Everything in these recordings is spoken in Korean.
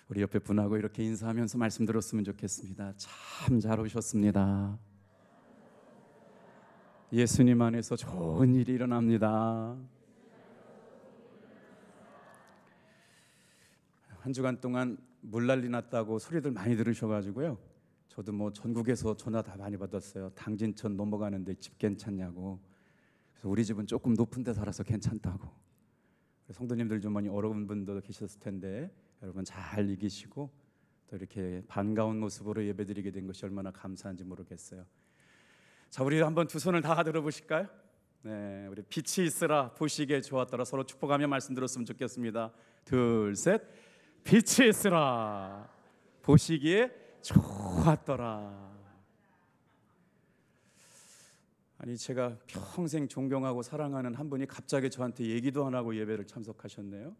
우리 옆에 분하고 이렇게 인사하면서 말씀 들었으면 좋겠습니다. 참 잘 오셨습니다. 예수님 안에서 좋은 일이 일어납니다. 한 주간 동안 물난리 났다고 소리들 많이 들으셔가지고요. 저도 뭐 전국에서 전화 다 많이 받았어요. 당진천 넘어가는데 집 괜찮냐고. 그래서 우리 집은 조금 높은 데 살아서 괜찮다고. 성도님들 좀 많이 어려운 분도 계셨을 텐데 여러분 잘 이기시고 또 이렇게 반가운 모습으로 예배드리게 된 것이 얼마나 감사한지 모르겠어요. 자, 우리 한번 두 손을 다 들어보실까요? 네, 우리 빛이 있으라 보시기에 좋았더라. 서로 축복하며 말씀 들었으면 좋겠습니다. 둘, 셋. 빛이 있으라 보시기에 좋았더라. 아니, 제가 평생 존경하고 사랑하는 한 분이 갑자기 저한테 얘기도 안 하고 예배를 참석하셨네요.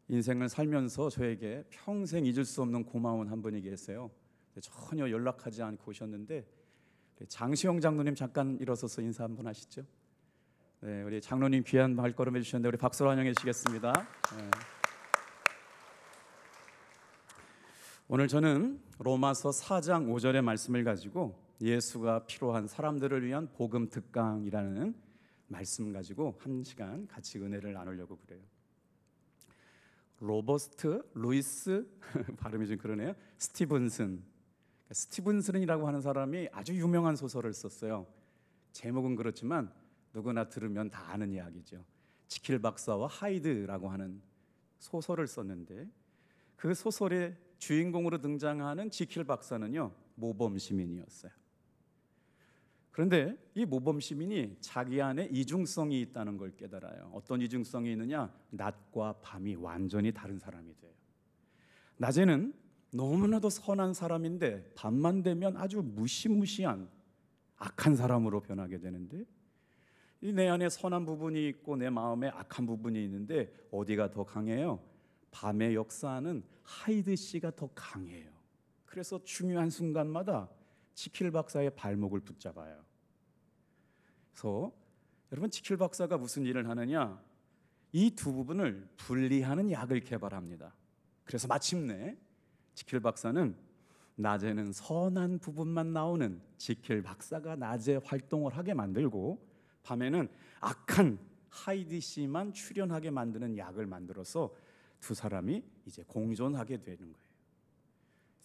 인생을 살면서 저에게 평생 잊을 수 없는 고마운 한 분이 계세요. 전혀 연락하지 않고 오셨는데 장시영 장로님 잠깐 일어서서 인사 한번 하시죠. 네, 우리 장로님 귀한 발걸음 해주셨는데 우리 박수로 환영해 주시겠습니다. 네. 오늘 저는 로마서 4장 5절의 말씀을 가지고 예수가 필요한 사람들을 위한 복음 특강이라는 말씀 가지고 한 시간 같이 은혜를 나누려고 그래요. 로버스트 루이스 발음이 좀 그러네요. 스티븐슨이라고 하는 사람이 아주 유명한 소설을 썼어요. 제목은 그렇지만 누구나 들으면 다 아는 이야기죠. 지킬 박사와 하이드라고 하는 소설을 썼는데 그 소설의 주인공으로 등장하는 지킬 박사는요, 모범 시민이었어요. 그런데 이 모범 시민이 자기 안에 이중성이 있다는 걸 깨달아요. 어떤 이중성이 있느냐? 낮과 밤이 완전히 다른 사람이 돼요. 낮에는 너무나도 선한 사람인데 밤만 되면 아주 무시무시한 악한 사람으로 변하게 되는데, 이 내 안에 선한 부분이 있고 내 마음에 악한 부분이 있는데 어디가 더 강해요? 밤의 역사는 하이드 씨가 더 강해요. 그래서 중요한 순간마다 지킬 박사의 발목을 붙잡아요. 그래서 여러분, 지킬 박사가 무슨 일을 하느냐? 이 두 부분을 분리하는 약을 개발합니다. 그래서 마침내 지킬 박사는 낮에는 선한 부분만 나오는 지킬 박사가 낮에 활동을 하게 만들고 밤에는 악한 하이드 씨만 출연하게 만드는 약을 만들어서 두 사람이 이제 공존하게 되는 거예요.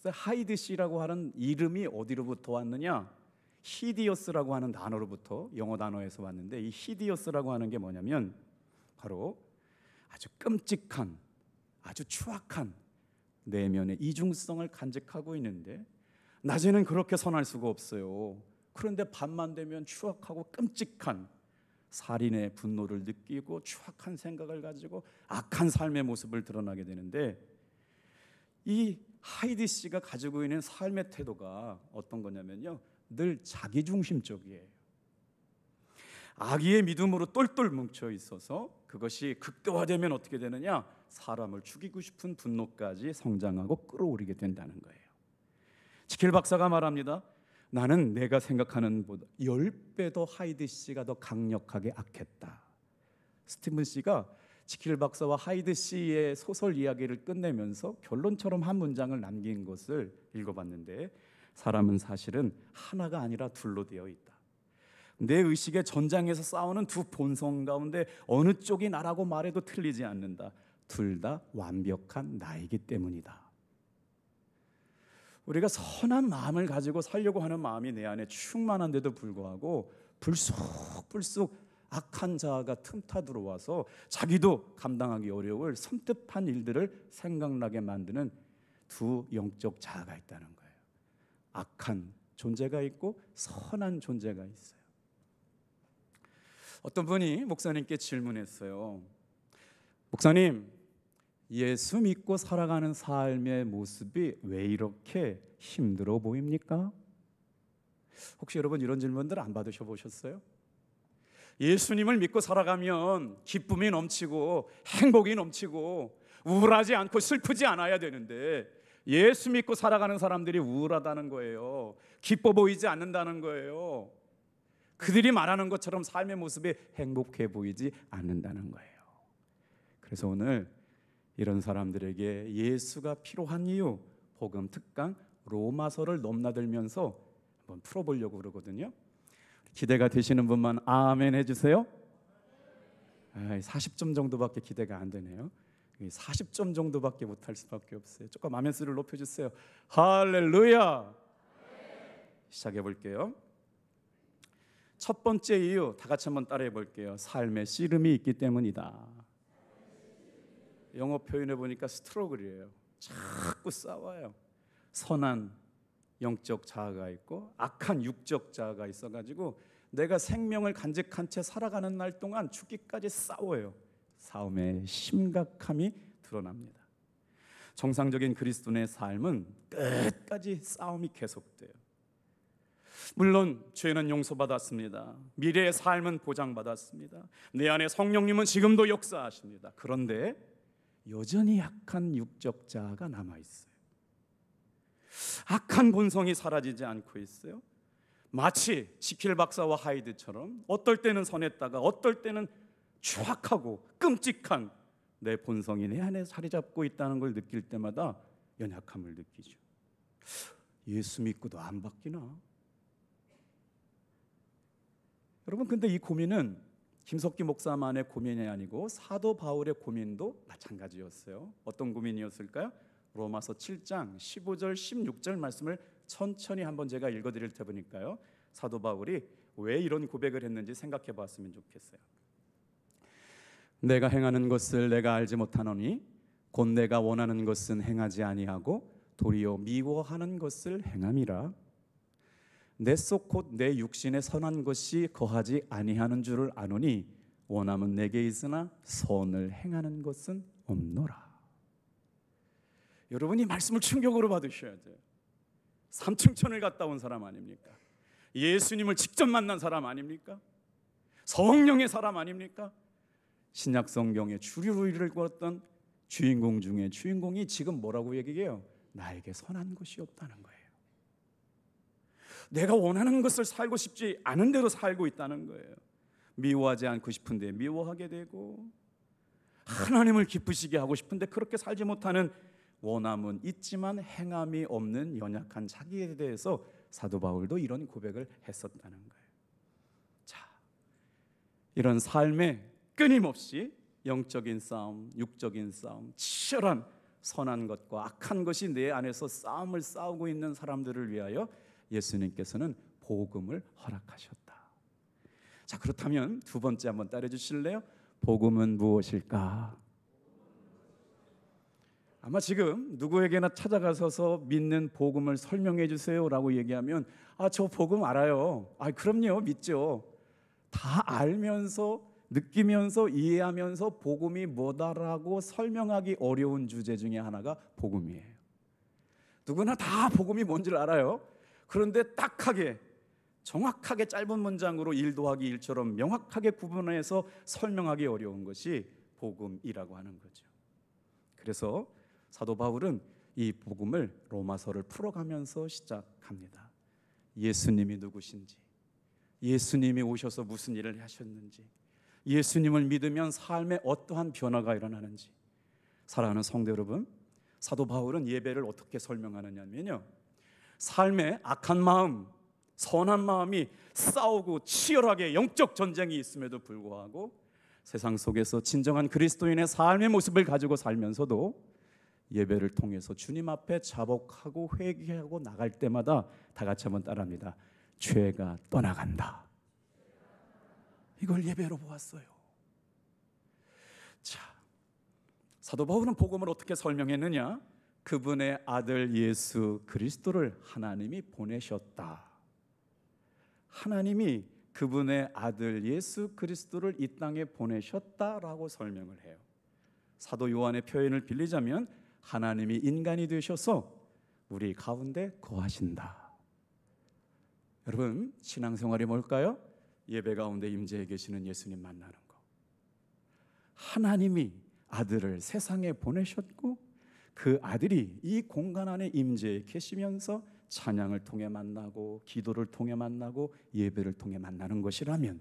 그래서 하이드 씨라고 하는 이름이 어디로부터 왔느냐? 히디어스라고 하는 단어로부터, 영어 단어에서 왔는데, 이 히디어스라고 하는 게 뭐냐면 바로 아주 끔찍한, 아주 추악한 내면의 이중성을 간직하고 있는데 낮에는 그렇게 선할 수가 없어요. 그런데 밤만 되면 추악하고 끔찍한 살인의 분노를 느끼고 추악한 생각을 가지고 악한 삶의 모습을 드러나게 되는데, 이 하이드 씨가 가지고 있는 삶의 태도가 어떤 거냐면요, 늘 자기중심적이에요. 악의의 믿음으로 똘똘 뭉쳐 있어서 그것이 극대화되면 어떻게 되느냐? 사람을 죽이고 싶은 분노까지 성장하고 끌어오르게 된다는 거예요. 지킬 박사가 말합니다. 나는 내가 생각하는 보다 10배 더 하이드 씨가 더 강력하게 악했다. 스티븐 씨가 지킬 박사와 하이드 씨의 소설 이야기를 끝내면서 결론처럼 한 문장을 남긴 것을 읽어봤는데, 사람은 사실은 하나가 아니라 둘로 되어 있다. 내 의식의 전장에서 싸우는 두 본성 가운데 어느 쪽이 나라고 말해도 틀리지 않는다. 둘 다 완벽한 나이기 때문이다. 우리가 선한 마음을 가지고 살려고 하는 마음이 내 안에 충만한데도 불구하고 불쑥불쑥 악한 자아가 틈타 들어와서 자기도 감당하기 어려울 섬뜩한 일들을 생각나게 만드는 두 영적 자아가 있다는 거예요. 악한 존재가 있고 선한 존재가 있어요. 어떤 분이 목사님께 질문했어요. 목사님, 예수 믿고 살아가는 삶의 모습이 왜 이렇게 힘들어 보입니까? 혹시 여러분 이런 질문들 안 받으셔 보셨어요? 예수님을 믿고 살아가면 기쁨이 넘치고 행복이 넘치고 우울하지 않고 슬프지 않아야 되는데, 예수 믿고 살아가는 사람들이 우울하다는 거예요. 기뻐 보이지 않는다는 거예요. 그들이 말하는 것처럼 삶의 모습이 행복해 보이지 않는다는 거예요. 그래서 오늘 이런 사람들에게 예수가 필요한 이유, 복음 특강 로마서를 넘나들면서 한번 풀어보려고 그러거든요. 기대가 되시는 분만 아멘 해주세요. 40점 정도밖에 기대가 안 되네요. 40점 정도밖에 못할 수밖에 없어요. 조금 아멘수를 높여주세요. 할렐루야. 시작해 볼게요. 첫 번째 이유, 다 같이 한번 따라해 볼게요. 삶에 씨름이 있기 때문이다. 영어 표현해 보니까 스트러글이에요. 자꾸 싸워요. 선한 영적 자아가 있고 악한 육적 자아가 있어가지고 내가 생명을 간직한 채 살아가는 날 동안 죽기까지 싸워요. 싸움의 심각함이 드러납니다. 정상적인 그리스도인의 삶은 끝까지 싸움이 계속돼요. 물론 죄는 용서받았습니다. 미래의 삶은 보장받았습니다. 내 안에 성령님은 지금도 역사하십니다. 그런데 여전히 약한 육적 자아가 남아있어요. 악한 본성이 사라지지 않고 있어요. 마치 지킬 박사와 하이드처럼 어떨 때는 선했다가 어떨 때는 추악하고 끔찍한 내 본성이 내 안에 자리 잡고 있다는 걸 느낄 때마다 연약함을 느끼죠. 예수 믿고도 안 바뀌나? 여러분, 근데 이 고민은 김석기 목사만의 고민이 아니고 사도 바울의 고민도 마찬가지였어요. 어떤 고민이었을까요? 로마서 7장 15절 16절 말씀을 천천히 한번 제가 읽어드릴 테니까요. 사도 바울이 왜 이런 고백을 했는지 생각해 봤으면 좋겠어요. 내가 행하는 것을 내가 알지 못하노니 곧 내가 원하는 것은 행하지 아니하고 도리어 미워하는 것을 행함이라. 내 속 곧 내 육신에 선한 것이 거하지 아니하는 줄을 아노니 원함은 내게 있으나 선을 행하는 것은 없노라. 여러분이 말씀을 충격으로 받으셔야 돼요. 삼층천을 갔다 온 사람 아닙니까? 예수님을 직접 만난 사람 아닙니까? 성령의 사람 아닙니까? 신약 성경의 주류로 이를 걸었던 주인공 중에 주인공이 지금 뭐라고 얘기해요? 나에게 선한 것이 없다는 거예요. 내가 원하는 것을 살고 싶지 않은 대로 살고 있다는 거예요. 미워하지 않고 싶은데 미워하게 되고, 하나님을 기쁘시게 하고 싶은데 그렇게 살지 못하는 원함은 있지만 행함이 없는 연약한 자기에 대해서 사도 바울도 이런 고백을 했었다는 거예요. 자, 이런 삶에 끊임없이 영적인 싸움, 육적인 싸움, 치열한 선한 것과 악한 것이 내 안에서 싸움을 싸우고 있는 사람들을 위하여 예수님께서는 복음을 허락하셨다. 자, 그렇다면 두 번째 한번 따라 주실래요? 복음은 무엇일까? 아마 지금 누구에게나 찾아가서서 믿는 복음을 설명해 주세요라고 얘기하면 저 복음 알아요. 그럼요, 믿죠. 다 알면서 느끼면서 이해하면서 복음이 뭐다라고 설명하기 어려운 주제 중에 하나가 복음이에요. 누구나 다 복음이 뭔지를 알아요. 그런데 딱하게 정확하게 짧은 문장으로 1 더하기 1처럼 명확하게 구분해서 설명하기 어려운 것이 복음이라고 하는 거죠. 그래서 사도 바울은 이 복음을 로마서를 풀어가면서 시작합니다. 예수님이 누구신지, 예수님이 오셔서 무슨 일을 하셨는지, 예수님을 믿으면 삶에 어떠한 변화가 일어나는지. 사랑하는 성도 여러분, 사도 바울은 예배를 어떻게 설명하느냐면요, 삶에 악한 마음, 선한 마음이 싸우고 치열하게 영적 전쟁이 있음에도 불구하고 세상 속에서 진정한 그리스도인의 삶의 모습을 가지고 살면서도 예배를 통해서 주님 앞에 자복하고 회개하고 나갈 때마다 다 같이 한번 따라합니다. 죄가 떠나간다. 이걸 예배로 보았어요. 자, 사도 바울은 복음을 어떻게 설명했느냐? 그분의 아들 예수 그리스도를 하나님이 보내셨다. 하나님이 그분의 아들 예수 그리스도를 이 땅에 보내셨다라고 설명을 해요. 사도 요한의 표현을 빌리자면 하나님이 인간이 되셔서 우리 가운데 거하신다. 여러분, 신앙생활이 뭘까요? 예배 가운데 임재해 계시는 예수님 만나는 거. 하나님이 아들을 세상에 보내셨고 그 아들이 이 공간 안에 임재해 계시면서 찬양을 통해 만나고 기도를 통해 만나고 예배를 통해 만나는 것이라면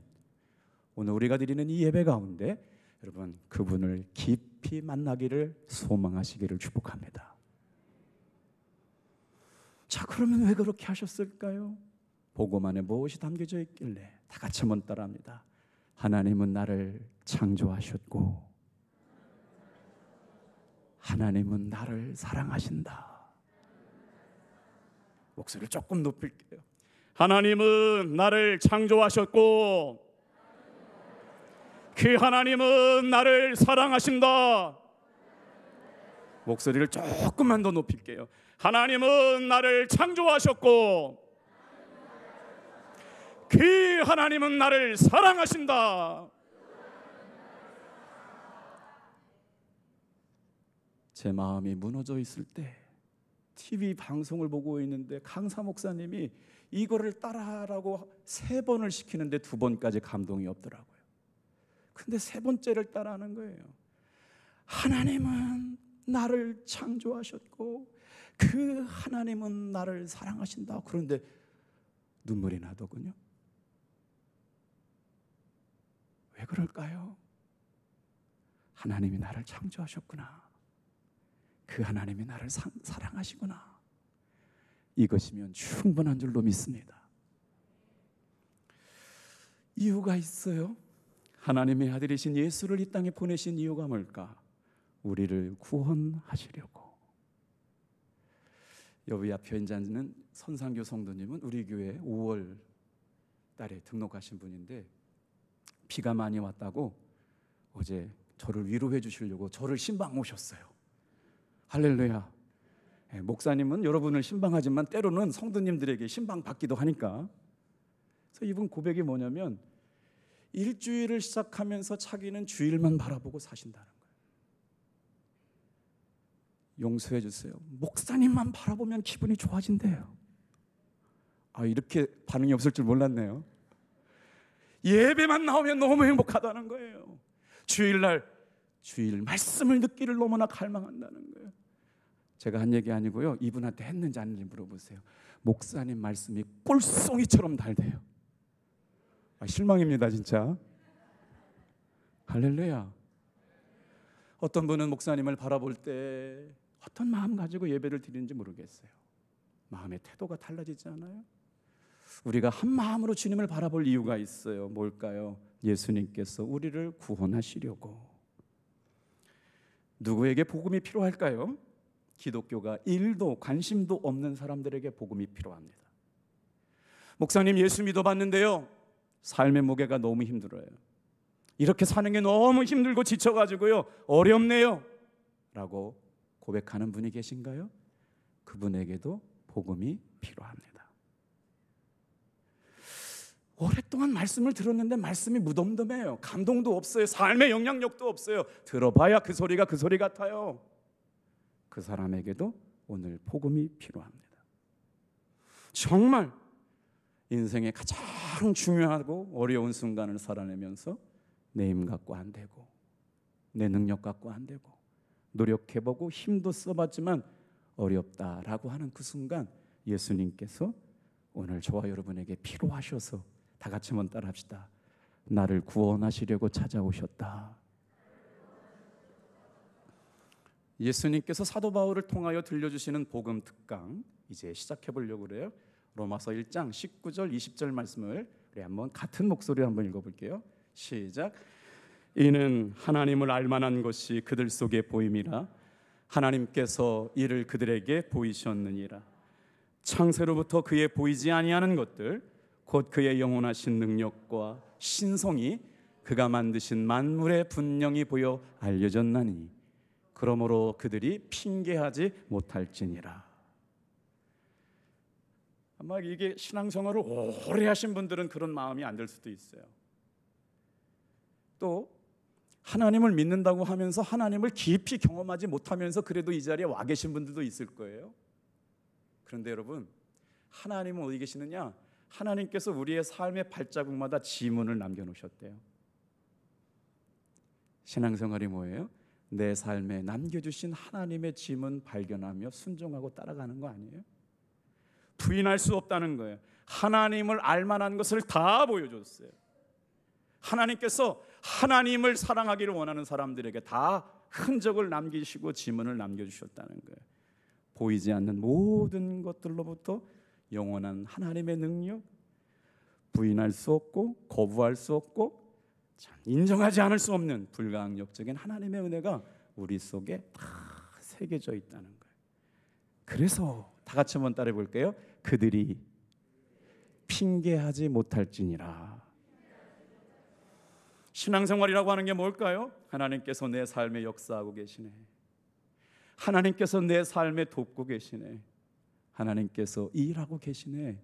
오늘 우리가 드리는 이 예배 가운데 여러분 그분을 깊이 깊이 만나기를 소망하시기를 축복합니다. 자, 그러면 왜 그렇게 하셨을까요? 복음 안에 무엇이 담겨져 있길래? 다 같이 한번 따라합니다. 하나님은 나를 창조하셨고 하나님은 나를 사랑하신다. 목소리를 조금 높일게요. 하나님은 나를 창조하셨고 그 하나님은 나를 사랑하신다. 목소리를 조금만 더 높일게요. 하나님은 나를 창조하셨고 그 하나님은 나를 사랑하신다. 제 마음이 무너져 있을 때 TV 방송을 보고 있는데 강사 목사님이 이거를 따라하라고 3번을 시키는데 2번까지 감동이 없더라고요. 근데 3번째를 따라하는 거예요. 하나님은 나를 창조하셨고 그 하나님은 나를 사랑하신다. 그런데 눈물이 나더군요. 왜 그럴까요? 하나님이 나를 창조하셨구나. 그 하나님이 나를 사랑하시구나. 이것이면 충분한 줄로 믿습니다. 이유가 있어요. 하나님의 아들이신 예수를 이 땅에 보내신 이유가 뭘까? 우리를 구원하시려고. 여기 앞에 앉는 선상교 성도님은 우리 교회 5월 달에 등록하신 분인데 비가 많이 왔다고 어제 저를 위로해 주시려고 저를 신방 오셨어요. 할렐루야. 목사님은 여러분을 신방하지만 때로는 성도님들에게 신방 받기도 하니까. 그래서 이분 고백이 뭐냐면 일주일을 시작하면서 자기는 주일만 바라보고 사신다는 거예요. 용서해 주세요. 목사님만 바라보면 기분이 좋아진대요. 이렇게 반응이 없을 줄 몰랐네요. 예배만 나오면 너무 행복하다는 거예요. 주일날 주일 말씀을 듣기를 너무나 갈망한다는 거예요. 제가 한 얘기 아니고요. 이분한테 했는지 안 했는지 물어보세요. 목사님 말씀이 꿀송이처럼 달대요. 실망입니다 진짜. 할렐루야. 어떤 분은 목사님을 바라볼 때 어떤 마음 가지고 예배를 드리는지 모르겠어요. 마음의 태도가 달라지지 않아요? 우리가 한 마음으로 주님을 바라볼 이유가 있어요. 뭘까요? 예수님께서 우리를 구원하시려고. 누구에게 복음이 필요할까요? 기독교가 1도 관심도 없는 사람들에게 복음이 필요합니다. 목사님 예수 믿어봤는데요, 삶의 무게가 너무 힘들어요. 이렇게 사는 게 너무 힘들고 지쳐가지고요, 어렵네요 라고 고백하는 분이 계신가요? 그분에게도 복음이 필요합니다. 오랫동안 말씀을 들었는데 말씀이 무덤덤해요. 감동도 없어요. 삶의 영향력도 없어요. 들어봐야 그 소리가 그 소리 같아요. 그 사람에게도 오늘 복음이 필요합니다. 정말 인생의 가장 중요하고 어려운 순간을 살아내면서 내 힘 갖고 안 되고 내 능력 갖고 안 되고 노력해보고 힘도 써봤지만 어렵다라고 하는 그 순간 예수님께서 오늘 저와 여러분에게 필요하셔서 다 같이 한번 따라합시다. 나를 구원하시려고 찾아오셨다. 예수님께서 사도 바울을 통하여 들려주시는 복음 특강 이제 시작해 보려고 그래요. 로마서 1장 19절 20절 말씀을 우리 한번 같은 목소리로 한번 읽어볼게요. 시작. 이는 하나님을 알만한 것이 그들 속에 보임이라 하나님께서 이를 그들에게 보이셨느니라. 창세로부터 그의 보이지 아니하는 것들 곧 그의 영원하신 능력과 신성이 그가 만드신 만물에 분명히 보여 알려졌나니 그러므로 그들이 핑계하지 못할지니라. 아마 이게 신앙생활을 오래 하신 분들은 그런 마음이 안 들 수도 있어요. 또 하나님을 믿는다고 하면서 하나님을 깊이 경험하지 못하면서 그래도 이 자리에 와 계신 분들도 있을 거예요. 그런데 여러분, 하나님은 어디 계시느냐? 하나님께서 우리의 삶의 발자국마다 지문을 남겨놓으셨대요. 신앙생활이 뭐예요? 내 삶에 남겨주신 하나님의 지문 발견하며 순종하고 따라가는 거 아니에요? 부인할 수 없다는 거예요. 하나님을 알만한 것을 다 보여줬어요. 하나님께서 하나님을 사랑하기를 원하는 사람들에게 다 흔적을 남기시고 지문을 남겨주셨다는 거예요. 보이지 않는 모든 것들로부터 영원한 하나님의 능력, 부인할 수 없고 거부할 수 없고 참 인정하지 않을 수 없는 불가항력적인 하나님의 은혜가 우리 속에 다 새겨져 있다는 거예요. 그래서 다 같이 한번 따라해 볼게요. 그들이 핑계하지 못할지니라. 신앙생활이라고 하는 게 뭘까요? 하나님께서 내 삶에 역사하고 계시네. 하나님께서 내 삶에 돕고 계시네. 하나님께서 일하고 계시네.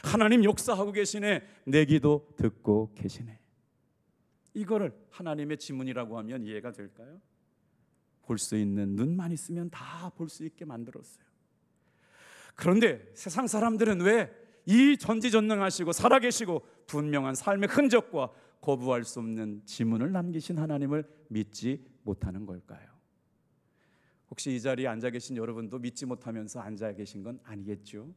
하나님 역사하고 계시네. 내 기도 듣고 계시네. 이거를 하나님의 지문이라고 하면 이해가 될까요? 볼 수 있는 눈만 있으면 다 볼 수 있게 만들었어요. 그런데 세상 사람들은 왜 이 전지전능하시고 살아계시고 분명한 삶의 흔적과 거부할 수 없는 지문을 남기신 하나님을 믿지 못하는 걸까요? 혹시 이 자리에 앉아 계신 여러분도 믿지 못하면서 앉아 계신 건 아니겠죠?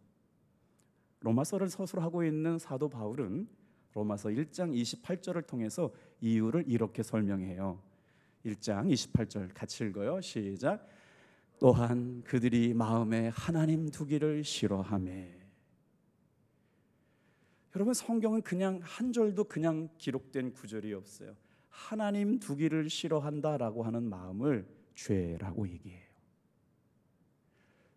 로마서를 서술하고 있는 사도 바울은 로마서 1장 28절을 통해서 이유를 이렇게 설명해요. 1장 28절 같이 읽어요. 시작. 또한 그들이 마음에 하나님 두기를 싫어하매. 여러분, 성경은 그냥 한 절도 그냥 기록된 구절이 없어요. 하나님 두기를 싫어한다라고 하는 마음을 죄라고 얘기해요.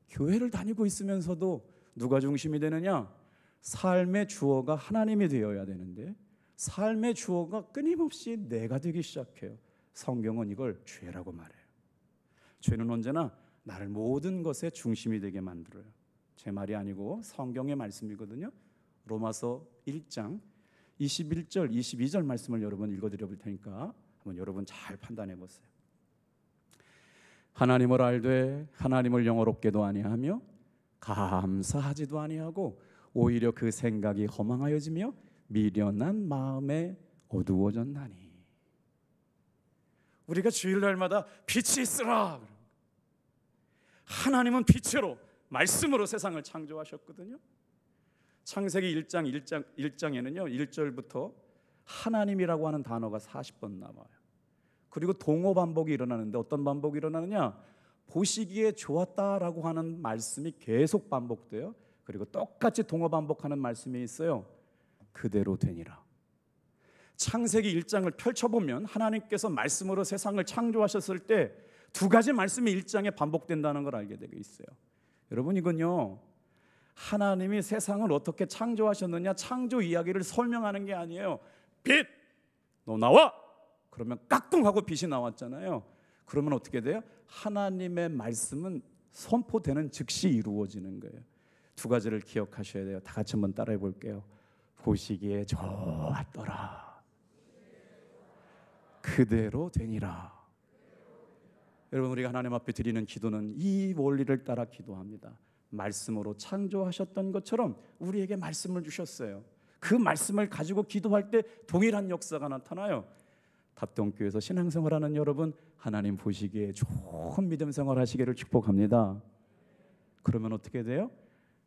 교회를 다니고 있으면서도 누가 중심이 되느냐? 삶의 주어가 하나님이 되어야 되는데 삶의 주어가 끊임없이 내가 되기 시작해요. 성경은 이걸 죄라고 말해요. 죄는 언제나 나를 모든 것의 중심이 되게 만들어요. 제 말이 아니고 성경의 말씀이거든요. 로마서 1장 21절 22절 말씀을 여러분 읽어드려 볼 테니까 한번 여러분 잘 판단해 보세요. 하나님을 알되 하나님을 영어롭게도 아니하며 감사하지도 아니하고 오히려 그 생각이 허망하여지며 미련한 마음에 어두워졌나니. 우리가 주일날마다 빛이 있으라. 하나님은 빛으로 말씀으로 세상을 창조하셨거든요. 창세기 1장에는요 1절부터 하나님이라고 하는 단어가 40번 나와요. 그리고 동어 반복이 일어나는데 어떤 반복이 일어나느냐? 보시기에 좋았다라고 하는 말씀이 계속 반복돼요. 그리고 똑같이 동어 반복하는 말씀이 있어요. 그대로 되니라. 창세기 1장을 펼쳐보면 하나님께서 말씀으로 세상을 창조하셨을 때 두 가지 말씀이 1장에 반복된다는 걸 알게 되어 있어요. 여러분, 이건요 하나님이 세상을 어떻게 창조하셨느냐 창조 이야기를 설명하는 게 아니에요. 빛! 너 나와! 그러면 깍꿍하고 빛이 나왔잖아요. 그러면 어떻게 돼요? 하나님의 말씀은 선포되는 즉시 이루어지는 거예요. 두 가지를 기억하셔야 돼요. 다 같이 한번 따라해 볼게요. 보시기에 좋았더라. 그대로 되니라. 여러분, 우리가 하나님 앞에 드리는 기도는 이 원리를 따라 기도합니다. 말씀으로 창조하셨던 것처럼 우리에게 말씀을 주셨어요. 그 말씀을 가지고 기도할 때 동일한 역사가 나타나요. 답동교회에서 신앙생활하는 여러분, 하나님 보시기에 좋은 믿음 생활하시기를 축복합니다. 그러면 어떻게 돼요?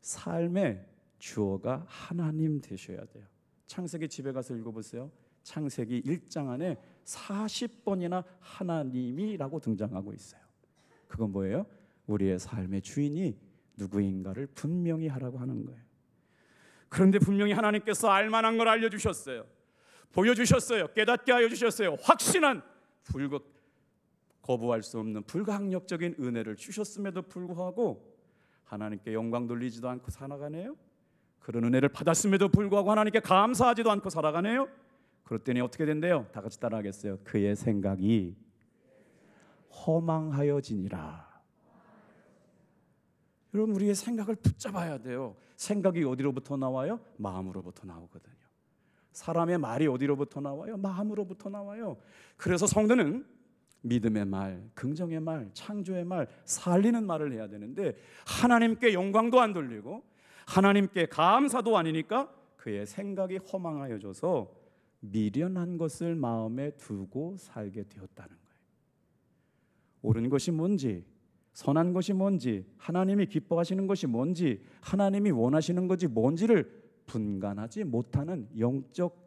삶의 주어가 하나님 되셔야 돼요. 창세기 집에 가서 읽어보세요. 창세기 1장 안에 40번이나 하나님이라고 등장하고 있어요. 그건 뭐예요? 우리의 삶의 주인이 누구인가를 분명히 하라고 하는 거예요. 그런데 분명히 하나님께서 알만한 걸 알려주셨어요. 보여주셨어요. 깨닫게 하여 주셨어요. 확신한 거부할 수 없는 불가항력적인 은혜를 주셨음에도 불구하고 하나님께 영광 돌리지도 않고 살아가네요. 그런 은혜를 받았음에도 불구하고 하나님께 감사하지도 않고 살아가네요. 그랬더니 어떻게 된대요? 다 같이 따라하겠어요. 그의 생각이 허망하여지니라. 여러분, 우리의 생각을 붙잡아야 돼요. 생각이 어디로부터 나와요? 마음으로부터 나오거든요. 사람의 말이 어디로부터 나와요? 마음으로부터 나와요. 그래서 성도는 믿음의 말, 긍정의 말, 창조의 말, 살리는 말을 해야 되는데 하나님께 영광도 안 돌리고 하나님께 감사도 아니니까 그의 생각이 허망하여져서 미련한 것을 마음에 두고 살게 되었다는 거예요. 옳은 것이 뭔지, 선한 것이 뭔지, 하나님이 기뻐하시는 것이 뭔지, 하나님이 원하시는 것이 뭔지를 분간하지 못하는 영적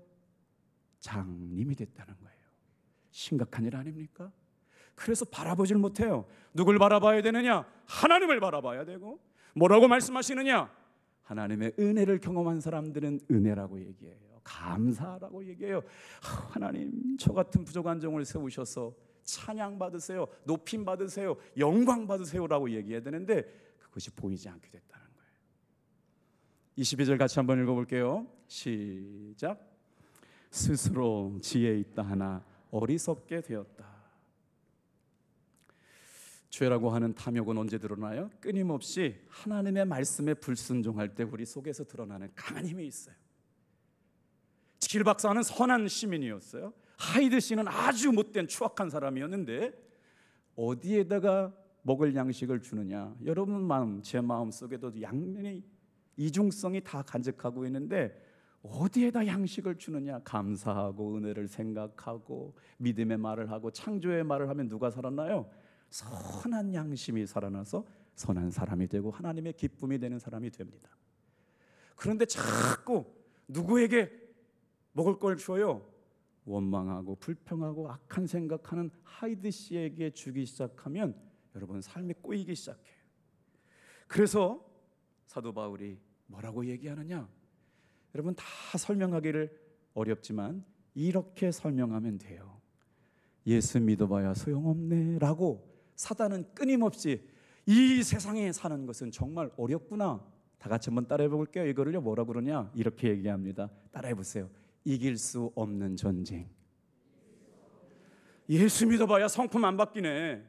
장님이 됐다는 거예요. 심각한 일 아닙니까? 그래서 바라보질 못해요. 누굴 바라봐야 되느냐? 하나님을 바라봐야 되고, 뭐라고 말씀하시느냐? 하나님의 은혜를 경험한 사람들은 은혜라고 얘기해요. 감사라고 얘기해요. 하나님, 저 같은 부족한 종을 세우셔서 찬양 받으세요, 높임 받으세요, 영광 받으세요라고 얘기해야 되는데 그것이 보이지 않게 됐다는 거예요. 22절 같이 한번 읽어볼게요. 시작. 스스로 지혜 있다 하나 어리석게 되었다. 죄라고 하는 탐욕은 언제 드러나요? 끊임없이 하나님의 말씀에 불순종할 때 우리 속에서 드러나는 강한 힘이 있어요. 지킬 박사는 선한 시민이었어요. 하이드 씨는 아주 못된 추악한 사람이었는데 어디에다가 먹을 양식을 주느냐? 여러분 마음, 제 마음 속에도 양면의 이중성이 다 간직하고 있는데 어디에다 양식을 주느냐? 감사하고 은혜를 생각하고 믿음의 말을 하고 창조의 말을 하면 누가 살아나요? 선한 양심이 살아나서 선한 사람이 되고 하나님의 기쁨이 되는 사람이 됩니다. 그런데 자꾸 누구에게 먹을 걸 줘요? 원망하고 불평하고 악한 생각하는 하이드 씨에게 주기 시작하면 여러분 삶이 꼬이기 시작해요. 그래서 사도 바울이 뭐라고 얘기하느냐? 여러분 다 설명하기를 어렵지만 이렇게 설명하면 돼요. 예수 믿어봐야 소용없네 라고 사단은 끊임없이 이 세상에 사는 것은 정말 어렵구나. 다 같이 한번 따라해 볼게요. 이거를요 뭐라고 그러냐? 이렇게 얘기합니다. 따라해 보세요. 이길 수 없는 전쟁. 예수 믿어봐야 성품 안 바뀌네.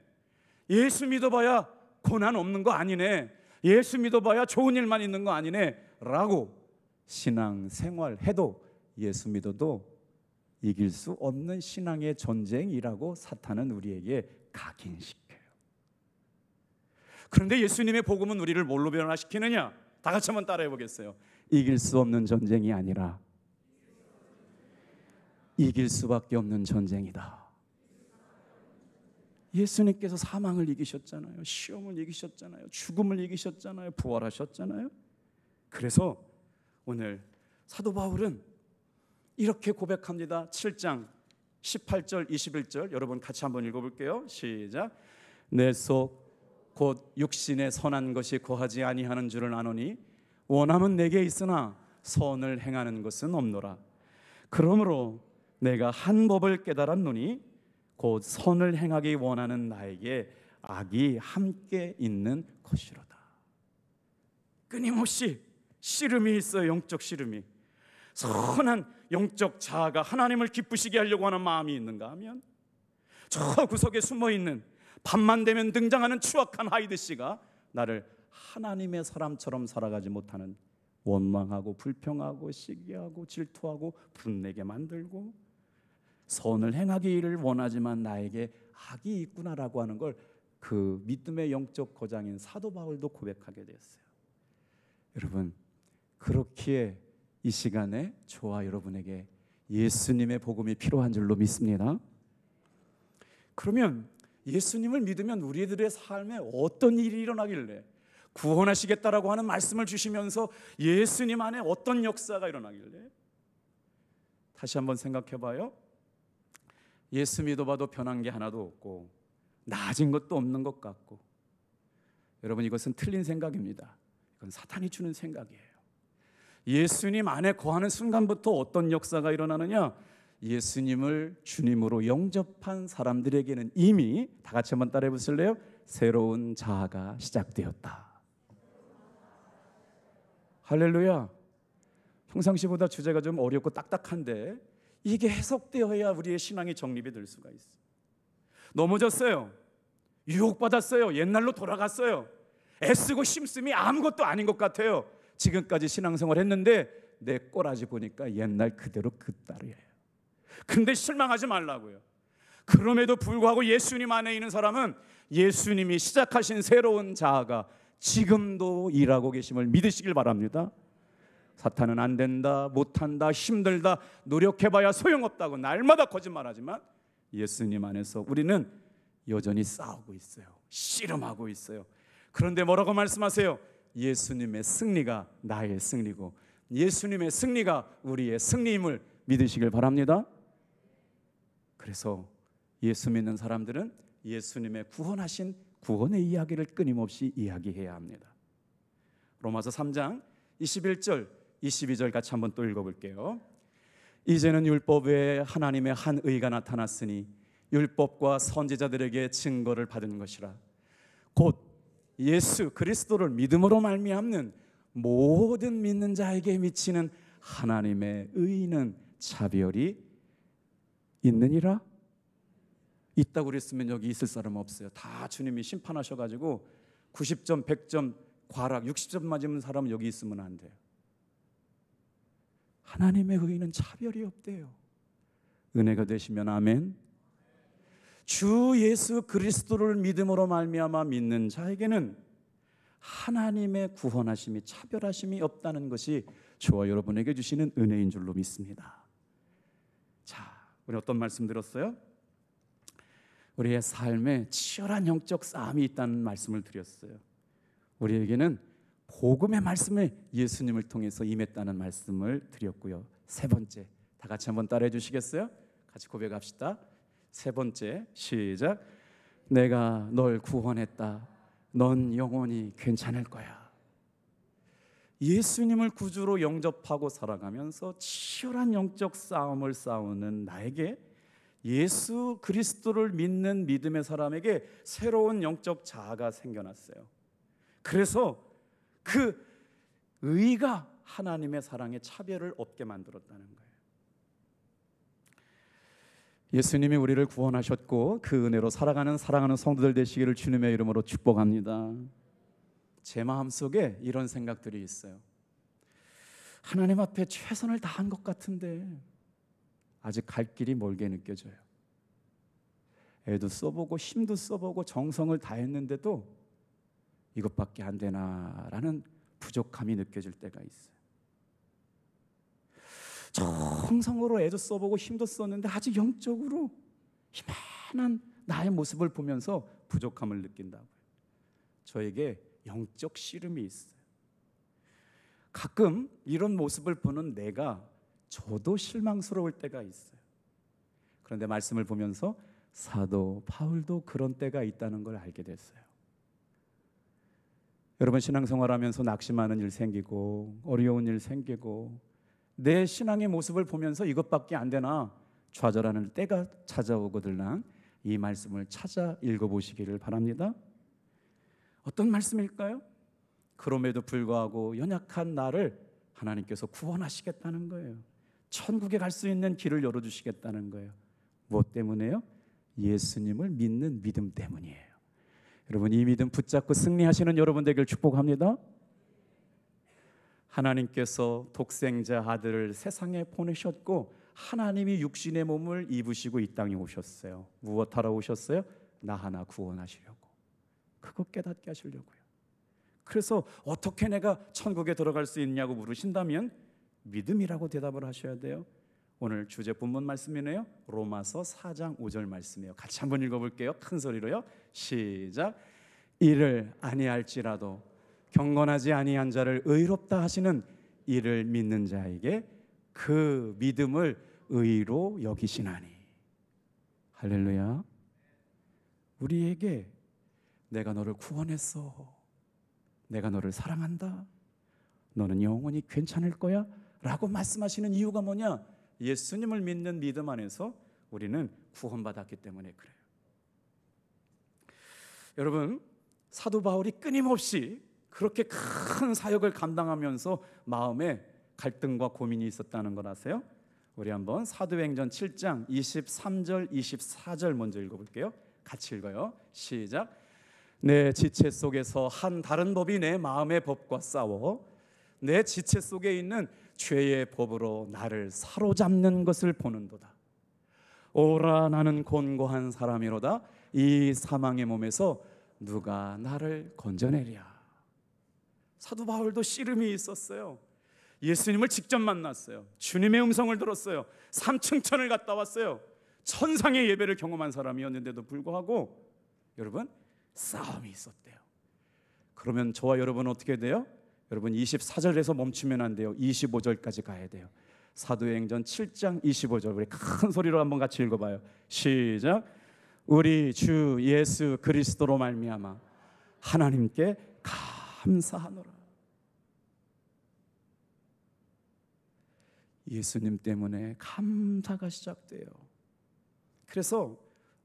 예수 믿어봐야 고난 없는 거 아니네. 예수 믿어봐야 좋은 일만 있는 거 아니네 라고 신앙 생활해도 예수 믿어도 이길 수 없는 신앙의 전쟁이라고 사탄은 우리에게 각인시켜요. 그런데 예수님의 복음은 우리를 뭘로 변화시키느냐? 다 같이 한번 따라해 보겠어요. 이길 수 없는 전쟁이 아니라 이길 수밖에 없는 전쟁이다. 예수님께서 사망을 이기셨잖아요. 시험을 이기셨잖아요. 죽음을 이기셨잖아요. 부활하셨잖아요. 그래서 오늘 사도 바울은 이렇게 고백합니다. 7장 18절 21절 여러분 같이 한번 읽어볼게요. 시작. 내 속 곧 육신의 선한 것이 거하지 아니하는 줄을 아노니 원함은 내게 있으나 선을 행하는 것은 없노라. 그러므로 내가 한 법을 깨달았노니 곧 선을 행하기 원하는 나에게 악이 함께 있는 것이로다. 끊임없이 씨름이 있어요. 영적 씨름이. 선한 영적 자아가 하나님을 기쁘시게 하려고 하는 마음이 있는가 하면 저 구석에 숨어있는 밤만 되면 등장하는 추악한 하이드 씨가 나를 하나님의 사람처럼 살아가지 못하는 원망하고 불평하고 시기하고 질투하고 분내게 만들고 선을 행하기를 원하지만 나에게 악이 있구나라고 하는 걸 그 믿음의 영적 거장인 사도 바울도 고백하게 되었어요. 여러분 그렇기에 이 시간에 저와 여러분에게 예수님의 복음이 필요한 줄로 믿습니다. 그러면 예수님을 믿으면 우리들의 삶에 어떤 일이 일어나길래 구원하시겠다라고 하는 말씀을 주시면서 예수님 안에 어떤 역사가 일어나길래? 다시 한번 생각해 봐요. 예수 믿어봐도 변한 게 하나도 없고 나아진 것도 없는 것 같고 여러분 이것은 틀린 생각입니다. 이건 사탄이 주는 생각이에요. 예수님 안에 거하는 순간부터 어떤 역사가 일어나느냐? 예수님을 주님으로 영접한 사람들에게는 이미 다 같이 한번 따라해 보실래요? 새로운 자아가 시작되었다. 할렐루야. 평상시보다 주제가 좀 어렵고 딱딱한데 이게 해석되어야 우리의 신앙이 정립이 될 수가 있어요. 넘어졌어요. 유혹받았어요. 옛날로 돌아갔어요. 애쓰고 힘쓰미 아무것도 아닌 것 같아요. 지금까지 신앙생활 했는데 내 꼬라지 보니까 옛날 그대로 그 딸이에요. 근데 실망하지 말라고요. 그럼에도 불구하고 예수님 안에 있는 사람은 예수님이 시작하신 새로운 자아가 지금도 일하고 계심을 믿으시길 바랍니다. 사탄은 안 된다, 못한다, 힘들다, 노력해봐야 소용없다고 날마다 거짓말하지만 예수님 안에서 우리는 여전히 싸우고 있어요. 씨름하고 있어요. 그런데 뭐라고 말씀하세요? 예수님의 승리가 나의 승리고 예수님의 승리가 우리의 승리임을 믿으시길 바랍니다. 그래서 예수 믿는 사람들은 예수님의 구원하신 구원의 이야기를 끊임없이 이야기해야 합니다. 로마서 3장 21절 22절 같이 한번 또 읽어볼게요. 이제는 율법 외에 하나님의 한 의가 나타났으니 율법과 선지자들에게 증거를 받은 것이라. 곧 예수 그리스도를 믿음으로 말미암는 모든 믿는 자에게 미치는 하나님의 의는 차별이 있느니라. 있다고 그랬으면 여기 있을 사람 없어요. 다 주님이 심판하셔가지고 90점 100점 과락 60점 맞으면 사람은 여기 있으면 안 돼요. 하나님의 의는 차별이 없대요. 은혜가 되시면 아멘. 주 예수 그리스도를 믿음으로 말미암아 믿는 자에게는 하나님의 구원하심이 차별하심이 없다는 것이 저와 여러분에게 주시는 은혜인 줄로 믿습니다. 자, 우리 어떤 말씀 들었어요? 우리의 삶에 치열한 영적 싸움이 있다는 말씀을 드렸어요. 우리에게는 복음의 말씀을 예수님을 통해서 임했다는 말씀을 드렸고요. 세 번째, 다 같이 한번 따라해 주시겠어요? 같이 고백합시다. 세 번째, 시작. 내가 널 구원했다. 넌 영원히 괜찮을 거야. 예수님을 구주로 영접하고 살아가면서 치열한 영적 싸움을 싸우는 나에게, 예수 그리스도를 믿는 믿음의 사람에게 새로운 영적 자아가 생겨났어요. 그래서 그 의가 하나님의 사랑에 차별을 없게 만들었다는 거예요. 예수님이 우리를 구원하셨고 그 은혜로 살아가는 사랑하는 성도들 되시기를 주님의 이름으로 축복합니다. 제 마음속에 이런 생각들이 있어요. 하나님 앞에 최선을 다한 것 같은데 아직 갈 길이 멀게 느껴져요. 애도 써보고 힘도 써보고 정성을 다했는데도 이것밖에 안 되나라는 부족함이 느껴질 때가 있어요. 정성으로 애도 써보고 힘도 썼는데 아직 영적으로 희만한 나의 모습을 보면서 부족함을 느낀다고요. 저에게 영적 씨름이 있어요. 가끔 이런 모습을 보는 내가 저도 실망스러울 때가 있어요. 그런데 말씀을 보면서 사도 바울도 그런 때가 있다는 걸 알게 됐어요. 여러분, 신앙생활하면서 낙심하는 일 생기고 어려운 일 생기고 내 신앙의 모습을 보면서 이것밖에 안 되나 좌절하는 때가 찾아오거들랑 이 말씀을 찾아 읽어보시기를 바랍니다. 어떤 말씀일까요? 그럼에도 불구하고 연약한 나를 하나님께서 구원하시겠다는 거예요. 천국에 갈 수 있는 길을 열어주시겠다는 거예요. 무엇 때문에요? 예수님을 믿는 믿음 때문이에요. 여러분, 이 믿음 붙잡고 승리하시는 여러분 되길 축복합니다. 하나님께서 독생자 아들을 세상에 보내셨고 하나님이 육신의 몸을 입으시고 이 땅에 오셨어요. 무엇하러 오셨어요? 나 하나 구원하시려고. 그거 깨닫게 하시려고요. 그래서 어떻게 내가 천국에 들어갈 수 있냐고 물으신다면 믿음이라고 대답을 하셔야 돼요. 오늘 주제 본문 말씀이네요. 로마서 4장 5절 말씀이에요. 같이 한번 읽어볼게요. 큰 소리로요. 시작. 이를 아니할지라도 경건하지 아니한 자를 의롭다 하시는 이를 믿는 자에게 그 믿음을 의로 여기시나니. 할렐루야. 우리에게 내가 너를 구원했어, 내가 너를 사랑한다, 너는 영원히 괜찮을 거야 라고 말씀하시는 이유가 뭐냐? 예수님을 믿는 믿음 안에서 우리는 구원받았기 때문에 그래요. 여러분, 사도 바울이 끊임없이 그렇게 큰 사역을 감당하면서 마음에 갈등과 고민이 있었다는 걸 아세요? 우리 한번 사도행전 7장 23절 24절 먼저 읽어볼게요. 같이 읽어요. 시작. 내 지체 속에서 한 다른 법이 내 마음의 법과 싸워 내 지체 속에 있는 죄의 법으로 나를 사로잡는 것을 보는도다. 오라, 나는 곤고한 사람이로다. 이 사망의 몸에서 누가 나를 건져내랴. 사도 바울도 씨름이 있었어요. 예수님을 직접 만났어요. 주님의 음성을 들었어요. 삼층천을 갔다 왔어요. 천상의 예배를 경험한 사람이었는데도 불구하고 여러분, 싸움이 있었대요. 그러면 저와 여러분은 어떻게 돼요? 여러분, 24절에서 멈추면 안 돼요. 25절까지 가야 돼요. 사도행전 7장 25절 우리 큰 소리로 한번 같이 읽어봐요. 시작. 우리 주 예수 그리스도로 말미암아 하나님께 감사하노라. 예수님 때문에 감사가 시작돼요. 그래서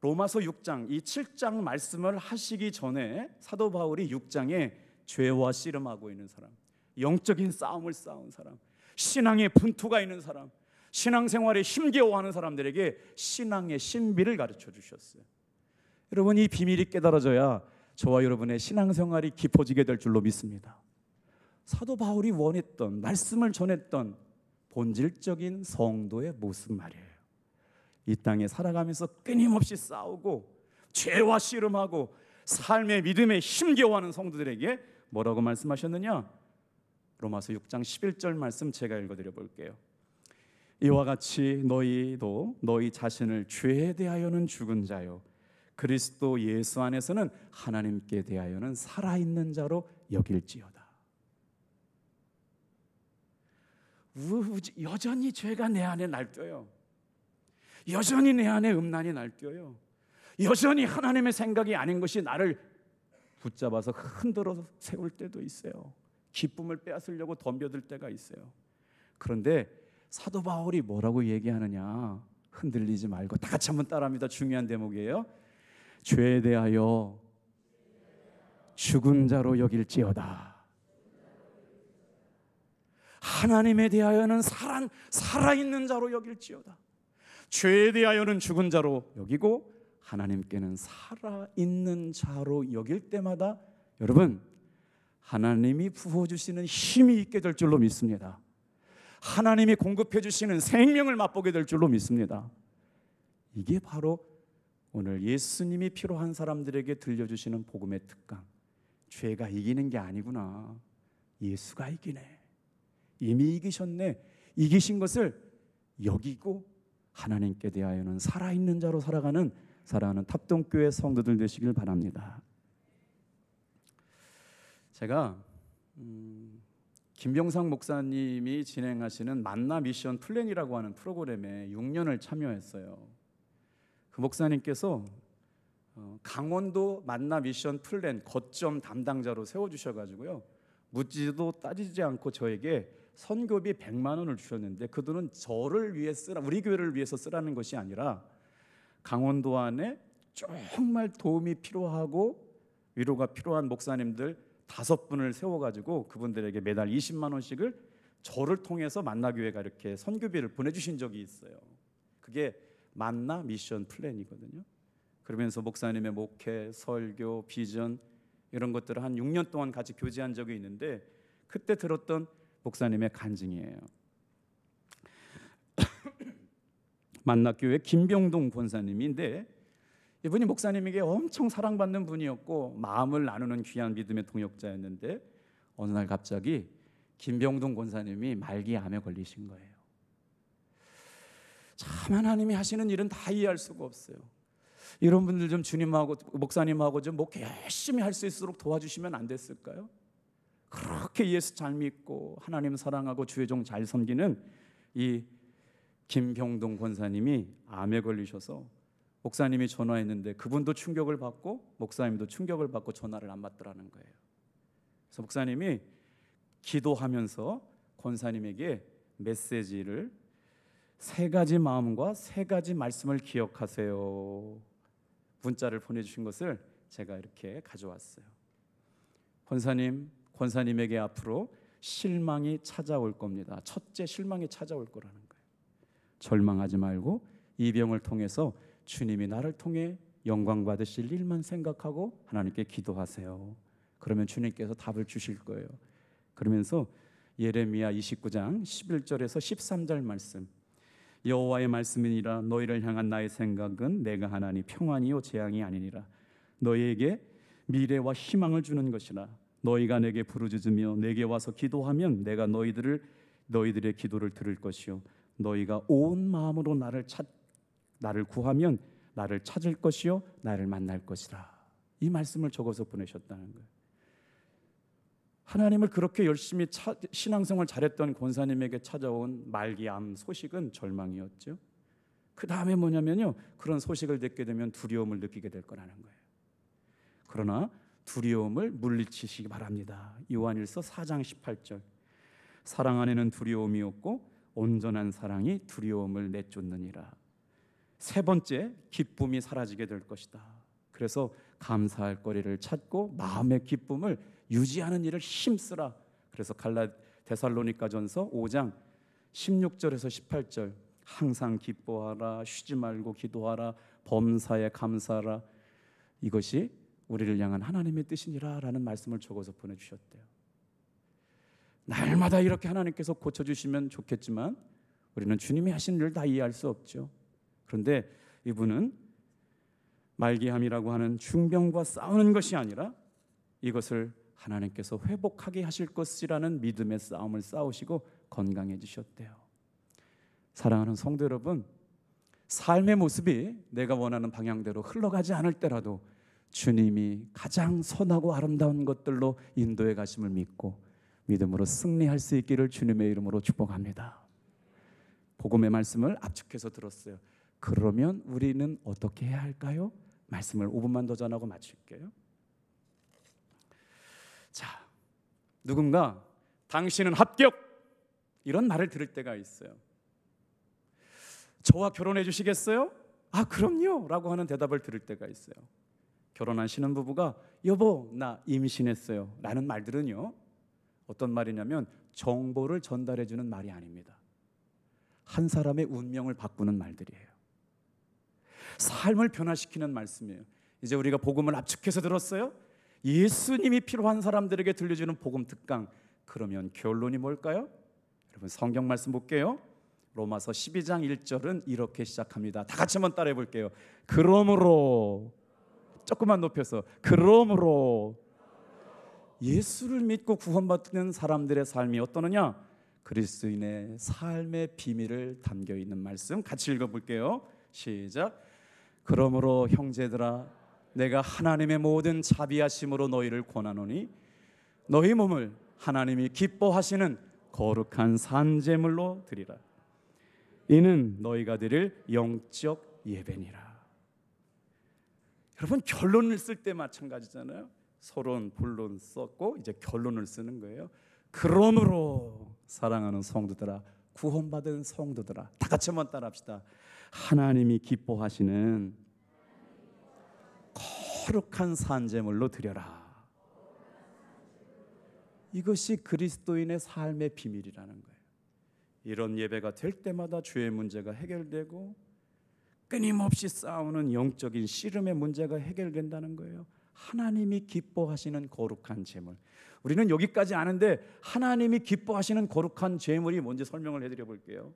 로마서 6장, 이 7장 말씀을 하시기 전에 사도 바울이 6장에 죄와 씨름하고 있는 사람, 영적인 싸움을 싸운 사람, 신앙의 분투가 있는 사람, 신앙생활에 힘겨워하는 사람들에게 신앙의 신비를 가르쳐 주셨어요. 여러분, 이 비밀이 깨달아져야 저와 여러분의 신앙생활이 깊어지게 될 줄로 믿습니다. 사도 바울이 원했던, 말씀을 전했던 본질적인 성도의 모습 말이에요. 이 땅에 살아가면서 끊임없이 싸우고 죄와 씨름하고 삶의 믿음에 힘겨워하는 성도들에게 뭐라고 말씀하셨느냐? 로마서 6장 11절 말씀 제가 읽어드려 볼게요. 이와 같이 너희도 너희 자신을 죄에 대하여는 죽은 자요 그리스도 예수 안에서는 하나님께 대하여는 살아있는 자로 여길지어다. 여전히 죄가 내 안에 날뛰어요. 여전히 내 안에 음란이 날뛰어요. 여전히 하나님의 생각이 아닌 것이 나를 붙잡아서 흔들어 세울 때도 있어요. 기쁨을 빼앗으려고 덤벼들 때가 있어요. 그런데 사도 바울이 뭐라고 얘기하느냐? 흔들리지 말고, 다 같이 한번 따라합니다. 중요한 대목이에요. 죄에 대하여 죽은 자로 여길지어다. 하나님에 대하여는 살아있는 자로 여길지어다. 죄에 대하여는 죽은 자로 여기고 하나님께는 살아있는 자로 여길 때마다 여러분, 하나님이 부어주시는 힘이 있게 될 줄로 믿습니다. 하나님이 공급해 주시는 생명을 맛보게 될 줄로 믿습니다. 이게 바로 오늘 예수님이 필요한 사람들에게 들려주시는 복음의 특강. 죄가 이기는 게 아니구나. 예수가 이기네. 이미 이기셨네. 이기신 것을 여기고 하나님께 대하여는 살아있는 자로 살아가는 탑동교회 성도들 되시길 바랍니다. 제가 김병상 목사님이 진행하시는 만나 미션 플랜이라고 하는 프로그램에 6년을 참여했어요. 그 목사님께서 강원도 만나 미션 플랜 거점 담당자로 세워주셔가지고요, 묻지도 따지지 않고 저에게 선교비 100만 원을 주셨는데 그 돈은 저를 위해 우리 교회를 위해서 쓰라는 것이 아니라 강원도 안에 정말 도움이 필요하고 위로가 필요한 목사님들 5분을 세워가지고 그분들에게 매달 20만 원씩을 저를 통해서 만나교회가 이렇게 선교비를 보내주신 적이 있어요. 그게 만나 미션 플랜이거든요. 그러면서 목사님의 목회, 설교, 비전 이런 것들을 한 6년 동안 같이 교제한 적이 있는데 그때 들었던 목사님의 간증이에요. 만나교회 김병동 권사님인데 이분이 목사님에게 엄청 사랑받는 분이었고 마음을 나누는 귀한 믿음의 동역자였는데 어느 날 갑자기 김병동 권사님이 말기암에 걸리신 거예요. 참 하나님이 하시는 일은 다 이해할 수가 없어요. 이런 분들 좀 주님하고 목사님하고 좀 열심히 할 수 있도록 도와주시면 안 됐을까요? 그렇게 예수 잘 믿고 하나님 사랑하고 주의 종 잘 섬기는 이 김병동 권사님이 암에 걸리셔서 목사님이 전화했는데 그분도 충격을 받고 목사님도 충격을 받고 전화를 안 받더라는 거예요. 그래서 목사님이 기도하면서 권사님에게 메시지를 3가지 마음과 3가지 말씀을 기억하세요. 문자를 보내주신 것을 제가 이렇게 가져왔어요. 권사님에게 앞으로 실망이 찾아올 겁니다. 첫째, 실망이 찾아올 거라는 거예요. 절망하지 말고 이 병을 통해서 주님이 나를 통해 영광 받으실 일만 생각하고 하나님께 기도하세요. 그러면 주님께서 답을 주실 거예요. 그러면서 예레미야 29장 11절에서 13절 말씀, 여호와의 말씀이니라 너희를 향한 나의 생각은 내가 하나니 평안이요 재앙이 아니니라. 너희에게 미래와 희망을 주는 것이라. 너희가 내게 부르짖으며 내게 와서 기도하면 내가 너희들의 기도를 들을 것이요 너희가 온 마음으로 나를 구하면 나를 찾을 것이요 나를 만날 것이라. 이 말씀을 적어서 보내셨다는 거예요. 하나님을 그렇게 열심히 신앙생활 잘했던 권사님에게 찾아온 말기암 소식은 절망이었죠. 그 다음에 뭐냐면요, 그런 소식을 듣게 되면 두려움을 느끼게 될 거라는 거예요. 그러나 두려움을 물리치시기 바랍니다. 요한일서 4장 18절. 사랑 안에는 두려움이 없고 온전한 사랑이 두려움을 내쫓느니라. 세 번째, 기쁨이 사라지게 될 것이다. 그래서 감사할 거리를 찾고 마음의 기쁨을 유지하는 일을 힘쓰라. 그래서 데살로니가전서 5장 16절에서 18절, 항상 기뻐하라, 쉬지 말고 기도하라, 범사에 감사하라, 이것이 우리를 향한 하나님의 뜻이니라 라는 말씀을 적어서 보내주셨대요. 날마다 이렇게 하나님께서 고쳐주시면 좋겠지만 우리는 주님이 하신 일을 다 이해할 수 없죠. 그런데 이분은 말기암이라고 하는 중병과 싸우는 것이 아니라 이것을 하나님께서 회복하게 하실 것이라는 믿음의 싸움을 싸우시고 건강해지셨대요. 사랑하는 성도 여러분, 삶의 모습이 내가 원하는 방향대로 흘러가지 않을 때라도 주님이 가장 선하고 아름다운 것들로 인도해 가심을 믿고 믿음으로 승리할 수 있기를 주님의 이름으로 축복합니다. 복음의 말씀을 압축해서 들었어요. 그러면 우리는 어떻게 해야 할까요? 말씀을 5분만 더 전하고 마칠게요. 자, 누군가 당신은 합격, 이런 말을 들을 때가 있어요. 저와 결혼해 주시겠어요? 아, 그럼요 라고 하는 대답을 들을 때가 있어요. 결혼한 신혼부부가 여보 나 임신했어요 라는 말들은요, 어떤 말이냐면 정보를 전달해 주는 말이 아닙니다. 한 사람의 운명을 바꾸는 말들이에요. 삶을 변화시키는 말씀이에요. 이제 우리가 복음을 압축해서 들었어요. 예수님이 필요한 사람들에게 들려주는 복음 특강. 그러면 결론이 뭘까요? 여러분 성경 말씀 볼게요. 로마서 12장 1절은 이렇게 시작합니다. 다 같이 한번 따라해 볼게요. 그러므로, 조금만 높여서, 그러므로 예수를 믿고 구원받는 사람들의 삶이 어떠느냐? 그리스도인의 삶의 비밀을 담겨 있는 말씀 같이 읽어볼게요. 시작. 그러므로 형제들아, 내가 하나님의 모든 자비하심으로 너희를 권하노니 너희 몸을 하나님이 기뻐하시는 거룩한 산제물로 드리라. 이는 너희가 드릴 영적 예배니라. 여러분 결론을 쓸 때 마찬가지잖아요. 서론, 본론 썼고 이제 결론을 쓰는 거예요. 그러므로 사랑하는 성도들아, 구원받은 성도들아, 다 같이 한번 따라합시다. 하나님이 기뻐하시는 거룩한 산제물로 드려라. 이것이 그리스도인의 삶의 비밀이라는 거예요. 이런 예배가 될 때마다 죄의 문제가 해결되고 끊임없이 싸우는 영적인 씨름의 문제가 해결된다는 거예요. 하나님이 기뻐하시는 거룩한 제물. 우리는 여기까지 아는데 하나님이 기뻐하시는 거룩한 제물이 뭔지 설명을 해드려 볼게요.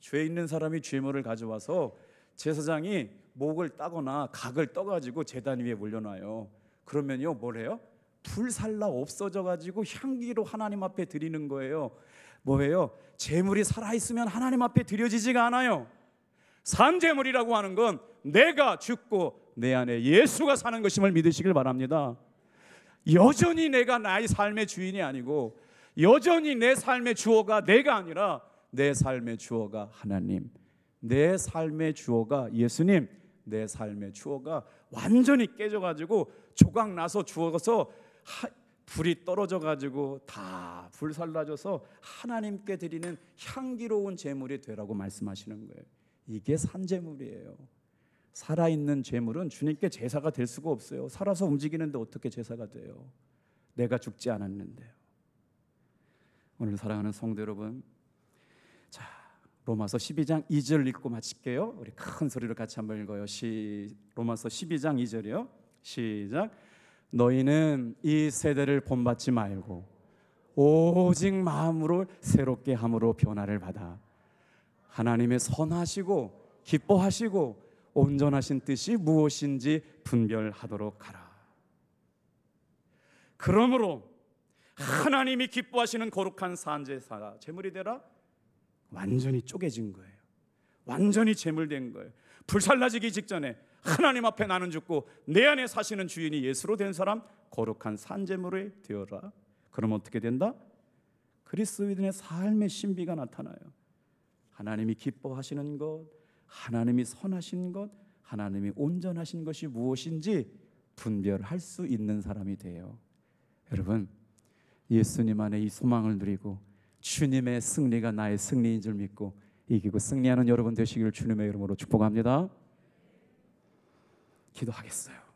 죄 있는 사람이 제물을 가져와서 제사장이 목을 따거나 각을 떠가지고 제단 위에 올려놔요. 그러면요 뭐래요? 불살라 없어져가지고 향기로 하나님 앞에 드리는 거예요. 뭐예요? 제물이 살아있으면 하나님 앞에 드려지지가 않아요. 산제물이라고 하는 건 내가 죽고 내 안에 예수가 사는 것임을 믿으시길 바랍니다. 여전히 내가 나의 삶의 주인이 아니고 여전히 내 삶의 주어가 내가 아니라 내 삶의 주어가 하나님, 내 삶의 주어가 예수님, 내 삶의 주어가 완전히 깨져가지고 조각나서 죽어서 불이 떨어져가지고 다 불살라져서 하나님께 드리는 향기로운 제물이 되라고 말씀하시는 거예요. 이게 산제물이에요. 살아있는 제물은 주님께 제사가 될 수가 없어요. 살아서 움직이는데 어떻게 제사가 돼요? 내가 죽지 않았는데요. 오늘 사랑하는 성도 여러분, 자 로마서 12장 2절 읽고 마칠게요. 우리 큰 소리로 같이 한번 읽어요. 로마서 12장 2절이요. 시작. 너희는 이 세대를 본받지 말고 오직 마음으로 새롭게 함으로 변화를 받아 하나님의 선하시고 기뻐하시고 온전하신 뜻이 무엇인지 분별하도록 하라. 그러므로 하나님이 기뻐하시는 거룩한 산제사가 제물이 되라. 완전히 쪼개진 거예요. 완전히 제물된 거예요. 불살라지기 직전에 하나님 앞에 나는 죽고 내 안에 사시는 주인이 예수로 된 사람, 거룩한 산제물이 되어라. 그럼 어떻게 된다? 그리스도인의 삶의 신비가 나타나요. 하나님이 기뻐하시는 것, 하나님이 선하신 것, 하나님이 온전하신 것이 무엇인지 분별할 수 있는 사람이 돼요. 여러분, 예수님 안에 이 소망을 누리고 주님의 승리가 나의 승리인 줄 믿고 이기고 승리하는 여러분 되시기를 주님의 이름으로 축복합니다. 기도하겠어요.